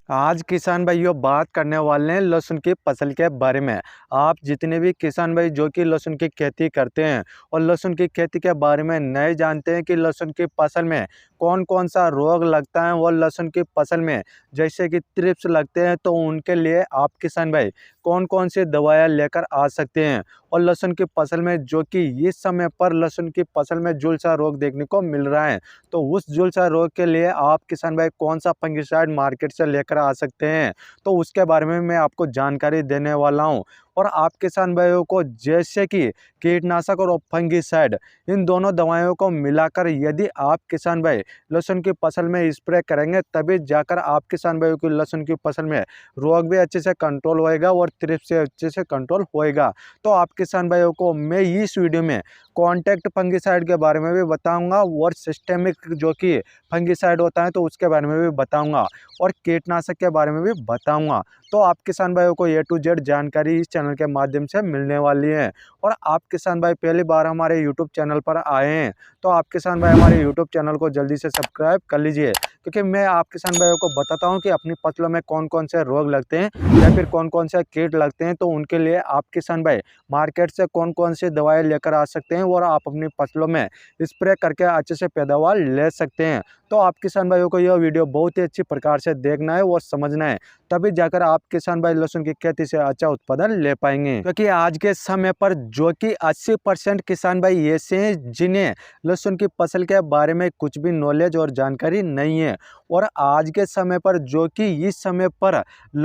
आज किसान भाइयों बात करने वाले हैं लहसुन की फसल के बारे में। आप जितने भी किसान भाई जो कि लहसुन की खेती करते हैं और लहसुन की खेती के बारे में नहीं जानते हैं कि लहसुन की फसल में कौन कौन सा रोग लगता है और लहसुन की फसल में जैसे कि थ्रिप्स लगते हैं, तो उनके लिए आप किसान भाई कौन कौन सी दवाइयाँ लेकर आ सकते हैं। और लहसुन की फसल में जो कि इस समय पर लहसुन की फसल में झुलसा रोग देखने को मिल रहा है, तो उस झुलसा रोग के लिए आप किसान भाई कौन सा फंगिसाइड मार्केट से लेकर आ सकते हैं, तो उसके बारे में मैं आपको जानकारी देने वाला हूं। और आप किसान भाइयों को जैसे कि कीटनाशक और फंगिसाइड, इन दोनों दवाइयों को मिलाकर यदि आप किसान भाई लहसुन की फसल में स्प्रे करेंगे, तभी जाकर आप किसान भाइयों की लहसुन की फसल में रोग भी अच्छे से कंट्रोल होएगा और थ्रिप्स से अच्छे से कंट्रोल होएगा। तो आप किसान भाइयों को मैं इस वीडियो में कॉन्टैक्ट फंगिसाइड के बारे में भी बताऊंगा और सिस्टेमिक जो कि फंगिसाइड होता है तो उसके बारे में भी बताऊंगा और कीटनाशक के बारे में भी बताऊंगा। तो आप किसान भाइयों को ए टू जेड जानकारी इस चैनल के माध्यम से मिलने वाली है। और आप किसान भाई पहली बार हमारे यूट्यूब चैनल पर आए हैं, तो आप किसान भाई हमारे यूट्यूब चैनल को जल्दी से सब्सक्राइब कर लीजिए, क्योंकि मैं आप किसान भाइयों को बताता हूं कि अपनी फसलों में कौन कौन से रोग लगते हैं या फिर कौन कौन से कीट लगते हैं, तो उनके लिए आप किसान भाई मार्केट से कौन कौन सी दवाएं लेकर आ सकते हैं और आप अपनी फसलों में स्प्रे करके अच्छे से पैदावार ले सकते हैं। तो आप किसान भाइयों को यह वीडियो बहुत ही अच्छी प्रकार से देखना है और समझना है, तभी जाकर आप किसान भाई लहसुन की खेती से अच्छा उत्पादन ले पाएंगे। क्योंकि आज के समय पर जो कि 80% किसान भाई ऐसे हैं जिन्हें लहसुन की फसल के बारे में कुछ भी नॉलेज और जानकारी नहीं है। और आज के समय पर जो कि इस समय पर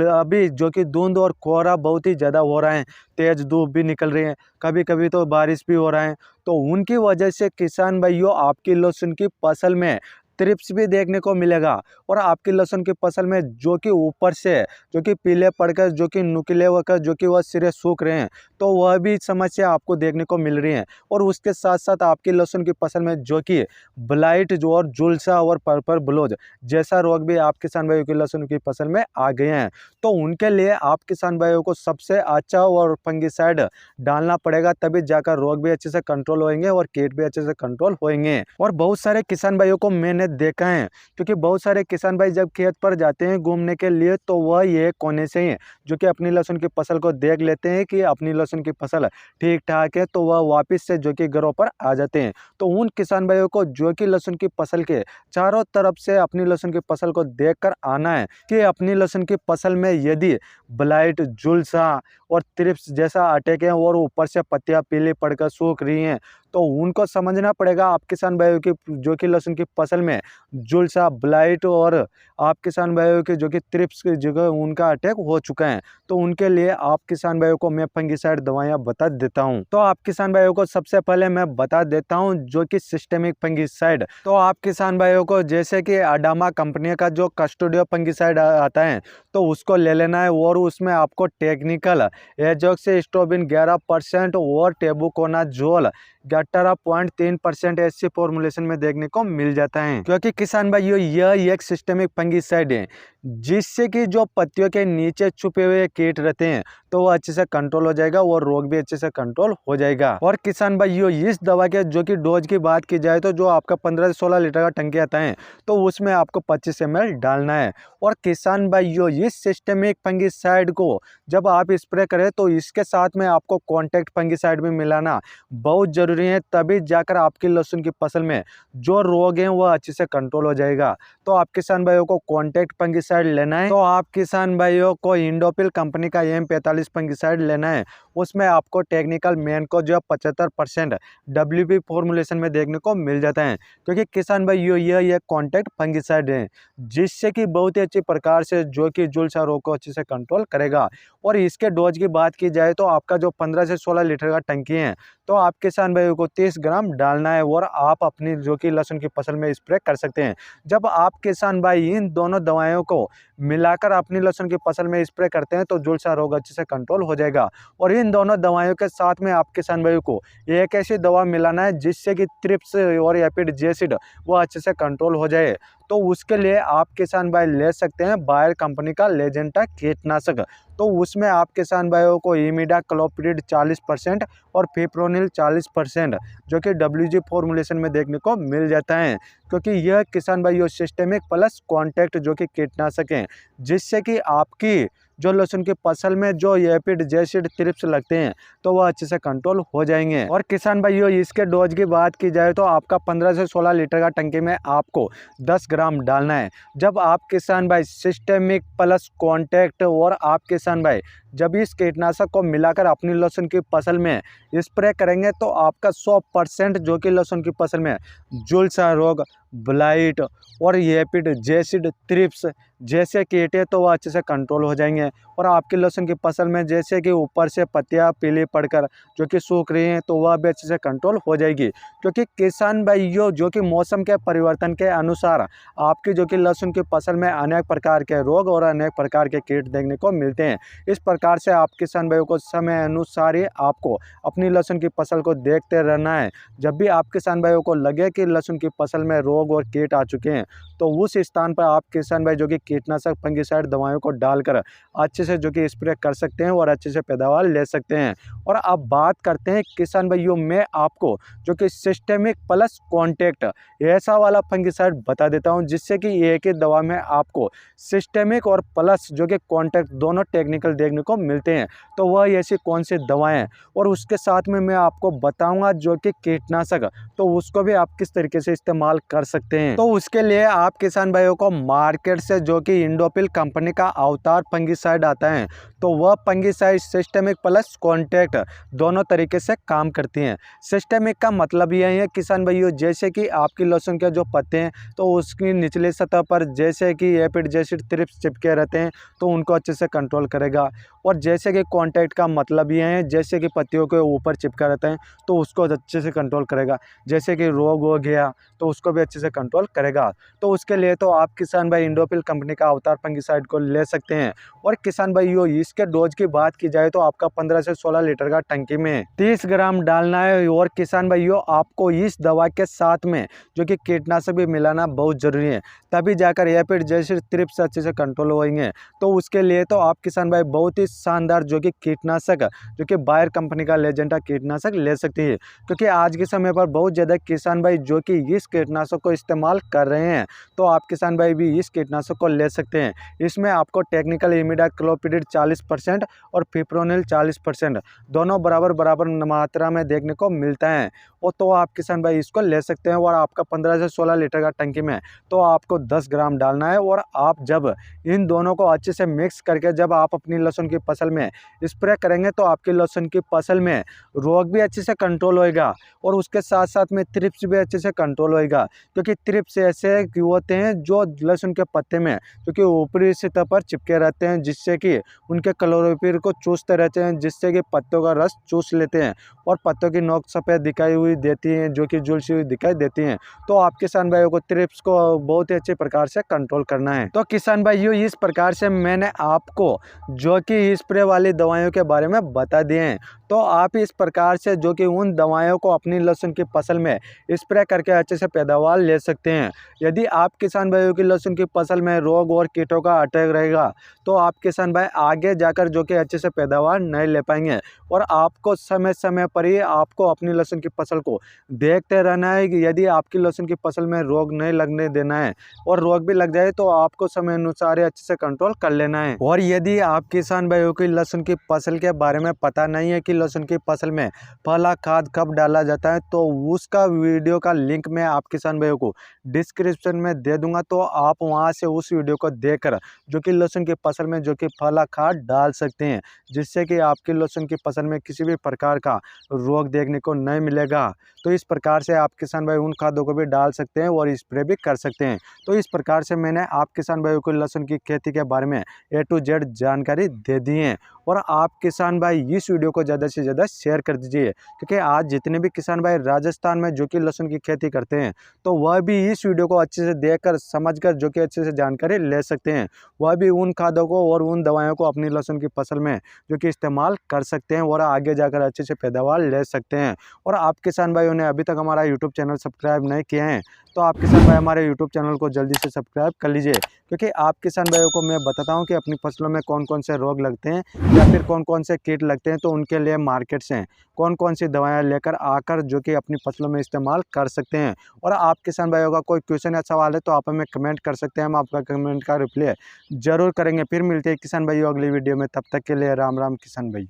अभी जो कि धुंध और कोहरा बहुत ही ज़्यादा हो रहा है, तेज धूप भी निकल रही है, कभी कभी तो बारिश भी हो रहा है, तो उनकी वजह से किसान भाइयों आपकी लहसुन की फसल में थ्रिप्स भी देखने को मिलेगा। और आपकी लहसुन की फसल में जो कि ऊपर से जो कि पीले पड़कर जो कि नुकीले होकर जो कि वह सिरे सूख रहे हैं, तो वह भी समस्या आपको देखने को मिल रही है। और उसके साथ साथ आपकी लहसुन की फसल में जो कि ब्लाइट जो और झुलसा और पर्पल ब्लोज जैसा रोग भी आप किसान भाइयों की लहसुन की फसल में आ गए हैं, तो उनके लिए आप किसान भाइयों को सबसे अच्छा और फंगिसाइड डालना पड़ेगा, तभी जाकर रोग भी अच्छे से कंट्रोल होंगे और कीट भी अच्छे से कंट्रोल होंगे। और बहुत सारे किसान भाइयों को मैंने देखा है, क्योंकि बहुत सारे किसान भाई जब खेत पर जाते हैं घूमने के लिए, तो वह ये कोने से ही जो कि अपनी लहसुन की फसल को देख लेते हैं कि अपनी लहसुन की फसल ठीक ठाक है, तो वह वापस से जो कि घरों पर आ जाते हैं। तो उन किसान भाइयों को जो कि लहसुन की फसल के चारों तरफ से अपनी लहसुन की फसल को देख कर आना है कि अपनी लहसुन की फसल में यदि ब्लाइट, झुलसा और थ्रिप्स जैसा अटैक है और ऊपर से पत्तियां पीली पड़कर सूख रही हैं, तो उनको समझना पड़ेगा आप किसान भाइयों की जो कि लहसुन की फसल में झुलसा, ब्लाइट और आप किसान भाइयों के जो कि थ्रिप्स की जगह उनका अटैक हो चुका है, तो उनके लिए आप किसान भाइयों को मैं फंगिसाइड दवाइयाँ बता देता हूं। तो आप किसान भाइयों को सबसे पहले मैं बता देता हूं जो कि सिस्टेमिक फंगिसाइड। तो आप किसान भाइयों को जैसे कि अडामा कंपनी का जो कस्टोडियो फंगिसाइड आता है, तो उसको ले लेना है। और उसमें आपको टेक्निकल एजोक्सिस्ट्रोबिन 11% और टेबुकोनाजोल 18.3% ऐसी फॉर्मुलेशन में देखने को मिल जाता है। क्योंकि किसान भाइयों यह एक सिस्टेमिक फंगिसाइड है जिससे कि जो पत्तियों के नीचे छुपे हुए कीट रहते हैं, तो वो अच्छे से कंट्रोल हो जाएगा और रोग भी अच्छे से कंट्रोल हो जाएगा। और किसान भाइयों इस दवा के जो कि डोज की बात की जाए, तो जो आपका 15 से 16 लीटर का टंकी आता है, तो उसमें आपको 25 ml डालना है। और किसान भाइयों इस सिस्टेमिक फंगिसाइड को जब आप स्प्रे करें, तो इसके साथ में आपको कॉन्टैक्ट फंगिसाइड भी मिलाना बहुत जरूरी है, तभी जाकर आपकी लहसुन की फसल में जो रोग हैं वह अच्छे से कंट्रोल हो जाएगा। तो आप किसान भाइयों को कॉन्टैक्ट फंगिसाइड लेना है, तो आप किसान भाइयों को इंडोपिल कंपनी का M45 फंगिसाइड लेना है। उसमें आपको टेक्निकल मैन को जो 75% WP फॉर्मुलेशन में देखने को मिल जाता है। क्योंकि किसान भाइयों यह कॉन्टैक्ट फंगिसाइड है जिससे कि बहुत ही अच्छी प्रकार से जो कि झुलसा रोग को अच्छे से कंट्रोल करेगा। और इसके डोज की बात की जाए, तो आपका जो 15 से 16 लीटर का टंकी है, तो आप किसान भाइयों को 30 ग्राम डालना है और आप अपनी जो कि लहसुन की फसल में स्प्रे कर सकते हैं। जब आप किसान भाई इन दोनों दवाइयों को मिलाकर अपनी लहसुन की फसल में स्प्रे करते हैं, तो झुलसा रोग अच्छे से कंट्रोल हो जाएगा। और इन इन दोनों दवाइयों के साथ में आप किसान भाइयों को एक ऐसी दवा मिलाना है जिससे कि थ्रिप्स और एपिड जेसिड वो अच्छे से कंट्रोल हो जाए। तो उसके लिए आप किसान भाई ले सकते हैं बायर कंपनी का लेजेंटा कीटनाशक। तो उसमें आप किसान भाइयों को इमिडाक्लोप्रिड 40% और फिप्रोनिल 40% जो कि WG फॉर्मुलेशन में देखने को मिल जाता है, क्योंकि यह किसान भाइयों सिस्टेमिक प्लस कॉन्टैक्ट जो कि कीटनाशक हैं, जिससे कि आपकी जो लहसुन की फसल में जो एपिड जेसिड थ्रिप्स लगते हैं तो वह अच्छे से कंट्रोल हो जाएंगे। और किसान भाइयों इसके डोज की बात की जाए तो आपका 15 से 16 लीटर का टंकी में आपको 10 ग्राम डालना है। जब आप किसान भाई सिस्टेमिक प्लस कॉन्टैक्ट और आप किसान भाई जब इस कीटनाशक को मिलाकर अपनी लहसुन की फसल में स्प्रे करेंगे तो आपका 100% जो कि लहसुन की फसल में झुलसा रोग, ब्लाइट और एपिड जेसिड थ्रिप्स जैसे कीट है तो वह अच्छे से कंट्रोल हो जाएंगे। और आपकी लहसुन की फसल में जैसे कि ऊपर से पत्तियां पीली पड़कर जो कि सूख रही हैं तो वह भी अच्छे से कंट्रोल हो जाएगी, क्योंकि किसान भाइयों जो कि मौसम के परिवर्तन के अनुसार आपकी जो कि लहसुन की फसल में अनेक प्रकार के रोग और अनेक प्रकार के कीट देखने को मिलते हैं। इस प्रकार से आप किसान भाइयों को समय अनुसार ही आपको अपनी लहसुन की फसल को देखते रहना है। जब भी आप किसान भाइयों को लगे कि लहसुन की फसल में रोग और कीट आ चुके हैं तो उस स्थान पर आप किसान भाई जो कि कीटनाशक फंगिसाइड दवाइयों को डालकर अच्छे से जो कि स्प्रे कर सकते हैं और अच्छे से पैदावार ले सकते हैं। और अब बात करते हैं किसान भाइयों, मैं आपको जो कि सिस्टेमिक प्लस कॉन्टैक्ट ऐसा वाला फंगिसाइड बता देता हूं जिससे कि एक ही दवा में आपको सिस्टेमिक और प्लस जो कि कॉन्टैक्ट दोनों टेक्निकल देखने को मिलते हैं। तो वह ऐसी कौन सी दवाएं हैं और उसके साथ में मैं आपको बताऊंगा जो कि कीटनाशक, तो उसको भी आप किस तरीके से इस्तेमाल कर सकते हैं। तो उसके लिए आप किसान भाइयों को मार्केट से जो कि इंडोपिल कंपनी का अवतार फंगिसाइड आता है तो वह फंगिसाइड सिस्टेमिक प्लस कॉन्टैक्ट दोनों तरीके से काम करती हैं। सिस्टेमिक का मतलब यह है किसान भाइयों, जैसे कि आपकी लहसुन के जो पत्ते हैं तो उसकी निचली सतह पर जैसे कि एपिड जेसिड थ्रिप्स चिपके रहते हैं तो उनको अच्छे से कंट्रोल करेगा। और जैसे कि कॉन्टैक्ट का मतलब ये है जैसे कि पत्तियों के ऊपर चिपका रहता है तो उसको अच्छे से कंट्रोल करेगा। जैसे कि रोग हो गया तो उसको भी अच्छे से कंट्रोल करेगा। तो उसके लिए तो आप किसान भाई इंडोपिल कंपनी का अवतार फंगिसाइड को ले सकते हैं। और किसान भाइयों इसके डोज की बात की जाए तो आपका 15 से 16 लीटर का टंकी में 30 ग्राम डालना है। और किसान भाइयों आपको इस दवा के साथ में जो कि कीटनाशक भी मिलाना बहुत जरूरी है, तभी जाकर एपिड जेसिड थ्रिप्स अच्छे से कंट्रोल होंगे। तो उसके लिए तो आप किसान भाई बहुत ही शानदार जो कि कीटनाशक जो कि बायर कंपनी का लेजेंटा कीटनाशक ले सकती है, क्योंकि आज के समय पर बहुत ज़्यादा किसान भाई जो कि इस कीटनाशक को इस्तेमाल कर रहे हैं। तो आप किसान भाई भी इस कीटनाशक को ले सकते हैं। इसमें आपको टेक्निकल इमिडाक्लोप्रिड 40% और फिप्रोनिल 40% दोनों बराबर मात्रा में देखने को मिलता है। और तो आप किसान भाई इसको ले सकते हैं। और आपका 15 से 16 लीटर का टंकी में तो आपको 10 ग्राम डालना है। और आप जब इन दोनों को अच्छे से मिक्स करके जब आप अपनी लहसुन की फसल में स्प्रे करेंगे तो आपकी लहसुन की फसल में रोग भी अच्छे से कंट्रोल होएगा और उसके साथ साथ में थ्रिप्स भी अच्छे से कंट्रोल होएगा, क्योंकि थ्रिप्स ऐसे होते हैं जो लहसुन के पत्ते में क्योंकि ऊपरी सतह पर चिपके रहते हैं, जिससे कि उनके क्लोरोफिल को चूसते रहते हैं, जिससे कि पत्तों का रस चूस लेते हैं और पत्तों की नोक सफ़ेद दिखाई हुई देती हैं जो कि झुलसी हुई दिखाई देती हैं। तो आप किसान भाइयों को थ्रिप्स को बहुत ही अच्छे प्रकार से कंट्रोल करना है। तो किसान भाइयों इस प्रकार से मैंने आपको जो कि स्प्रे वाली दवाइयों के बारे में बता दिए हैं। तो आप इस प्रकार से जो कि उन दवाइयों को अपनी लहसुन की फसल में स्प्रे करके अच्छे से पैदावार ले सकते हैं। यदि आप किसान भाइयों की लहसुन की फसल में रोग और कीटों का अटैक रहेगा तो आप किसान भाई आगे जाकर जो कि अच्छे से पैदावार नहीं ले पाएंगे। और आपको समय समय पर ही आपको अपनी लहसुन की फसल को देखते रहना है कि यदि आपकी लहसुन की फसल में रोग नहीं लगने देना है, और रोग भी लग जाए तो आपको समय अनुसार अच्छे से कंट्रोल कर लेना है। और यदि आप किसान भाइयों की लहसुन की फसल के बारे में पता नहीं है कि लहसुन की फसल में पहला खाद कब डाला जाता है तो उसका वीडियो का लिंक मैं आप किसान भाइयों को डिस्क्रिप्शन में दे दूंगा। तो आप वहां से उस वीडियो को देखकर जो कि लहसुन की फसल में जो कि पहला खाद डाल सकते हैं, जिससे कि आपकी लहसुन की फसल में किसी भी प्रकार का रोग देखने को नहीं मिलेगा। तो इस प्रकार से आप किसान भाई उन खादों को भी डाल सकते हैं और स्प्रे भी कर सकते हैं। तो इस प्रकार से मैंने आप किसान भाइयों को लहसुन की खेती के बारे में A to Z जानकारी दे दी है। और आप किसान भाई इस वीडियो को ज़्यादा ज़्यादा से ज़्यादा शेयर कर दीजिए, क्योंकि आज जितने भी किसान भाई राजस्थान में जो कि लहसुन की खेती करते हैं, तो वह भी इस वीडियो को अच्छे से देखकर समझकर जो कि अच्छे से जानकारी ले सकते हैं। वह भी उन खादों को और उन दवाइयों को अपनी लहसुन की फसल में जो कि इस्तेमाल कर सकते हैं और आगे जाकर अच्छे से पैदावार ले सकते हैं। और आप किसान भाइयों ने अभी तक हमारा यूट्यूब चैनल सब्सक्राइब नहीं किए हैं, तो आप किसान भाई हमारे यूट्यूब चैनल को जल्दी से सब्सक्राइब कर लीजिए, क्योंकि आप किसान भाइयों को मैं बताता हूं कि अपनी फसलों में कौन कौन से रोग लगते हैं या फिर कौन कौन से कीट लगते हैं, तो उनके लिए मार्केट से कौन कौन सी दवाएं लेकर आकर जो कि अपनी फसलों में इस्तेमाल कर सकते हैं। और आप किसान भाइयों का कोई क्वेश्चन या सवाल है तो आप हमें कमेंट कर सकते हैं, हम आपका कमेंट का रिप्लाई जरूर करेंगे। फिर मिलते हैं किसान भाइयों अगली वीडियो में, तब तक के लिए राम राम किसान भाई।